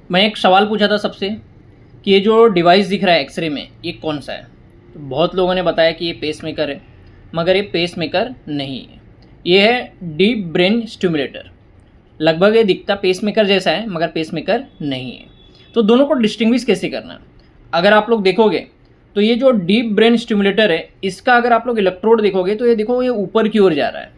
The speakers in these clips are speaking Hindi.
मैं एक सवाल पूछा था सबसे कि ये जो डिवाइस दिख रहा है एक्सरे में ये कौन सा है। तो बहुत लोगों ने बताया कि ये पेसमेकर है, मगर ये पेसमेकर नहीं है, ये है डीप ब्रेन स्टिमुलेटर। लगभग ये दिखता पेसमेकर जैसा है मगर पेसमेकर नहीं है। तो दोनों को डिस्टिंग्विश कैसे करना है, अगर आप लोग देखोगे तो ये जो डीप ब्रेन स्टिमुलेटर है इसका अगर आप लोग इलेक्ट्रोड देखोगे तो ये देखो ये ऊपर की ओर जा रहा है,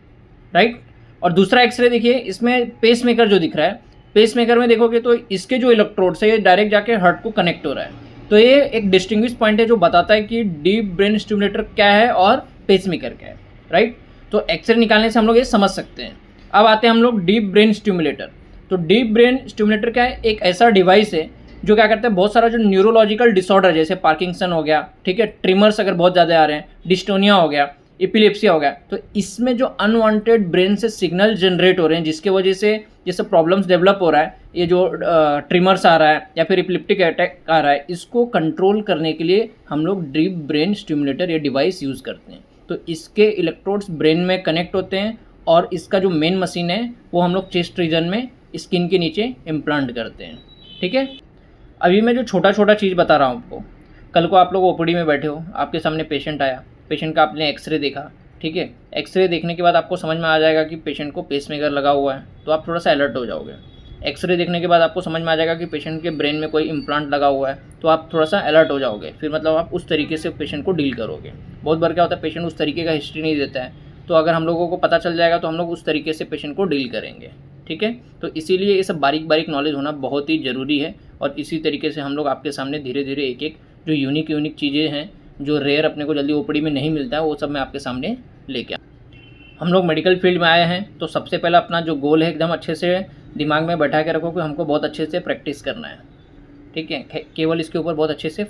राइट। और दूसरा एक्सरे देखिए, इसमें पेसमेकर जो दिख रहा है, पेसमेकर में देखोगे तो इसके जो इलेक्ट्रोड्स है ये डायरेक्ट जाके हार्ट को कनेक्ट हो रहा है। तो ये एक डिस्टिंग्विश पॉइंट है जो बताता है कि डीप ब्रेन स्टिमुलेटर क्या है और पेसमेकर क्या है, राइट। तो एक्सरे निकालने से हम लोग ये समझ सकते हैं। अब आते हैं हम लोग डीप ब्रेन स्टिमुलेटर। तो डीप ब्रेन स्टिमुलेटर क्या है, एक ऐसा डिवाइस है जो क्या करता है, बहुत सारा जो न्यूरोलॉजिकल डिसऑर्डर जैसे पार्किंसन हो गया, ठीक है, ट्रिमर्स अगर बहुत ज़्यादा आ रहे हैं, डिस्टोनिया हो गया, एपिलेप्सिया हो गया, तो इसमें जो अनवांटेड ब्रेन से सिग्नल जनरेट हो रहे हैं जिसके वजह से जैसे प्रॉब्लम्स डेवलप हो रहा है, ये जो ट्रिमर्स आ रहा है या फिर एपिलेप्टिक अटैक आ रहा है, इसको कंट्रोल करने के लिए हम लोग डीप ब्रेन स्टिमुलेटर ये डिवाइस यूज़ करते हैं। तो इसके इलेक्ट्रोड्स ब्रेन में कनेक्ट होते हैं और इसका जो मेन मशीन है वो हम लोग चेस्ट रीजन में स्किन के नीचे इम्प्लांट करते हैं, ठीक है। अभी मैं जो छोटा छोटा चीज़ बता रहा हूँ आपको, कल को आप लोग ओपीडी में बैठे हो, आपके सामने पेशेंट आया, पेशेंट का आपने एक्सरे देखा, ठीक है। एक्सरे देखने के बाद आपको समझ में आ जाएगा कि पेशेंट को पेसमेकर लगा हुआ है, तो आप थोड़ा सा अलर्ट हो जाओगे। एक्सरे देखने के बाद आपको समझ में आ जाएगा कि पेशेंट के ब्रेन में कोई इम्प्लांट लगा हुआ है, तो आप थोड़ा सा अलर्ट हो जाओगे। फिर मतलब आप उस तरीके से पेशेंट को डील करोगे। बहुत बार क्या होता है, पेशेंट उस तरीके का हिस्ट्री नहीं देता है, तो अगर हम लोगों को पता चल जाएगा तो हम लोग उस तरीके से पेशेंट को डील करेंगे, ठीक है। तो इसीलिए ये सब बारीक बारीक नॉलेज होना बहुत ही ज़रूरी है। और इसी तरीके से हम लोग आपके सामने धीरे धीरे एक एक जो यूनिक चीज़ें हैं, जो रेयर अपने को जल्दी ओपीडी में नहीं मिलता है, वो सब मैं आपके सामने लेके हम लोग मेडिकल फील्ड में आए हैं। तो सबसे पहले अपना जो गोल है एकदम अच्छे से दिमाग में बैठा के रखो कि हमको बहुत अच्छे से प्रैक्टिस करना है, ठीक है। केवल इसके ऊपर बहुत अच्छे से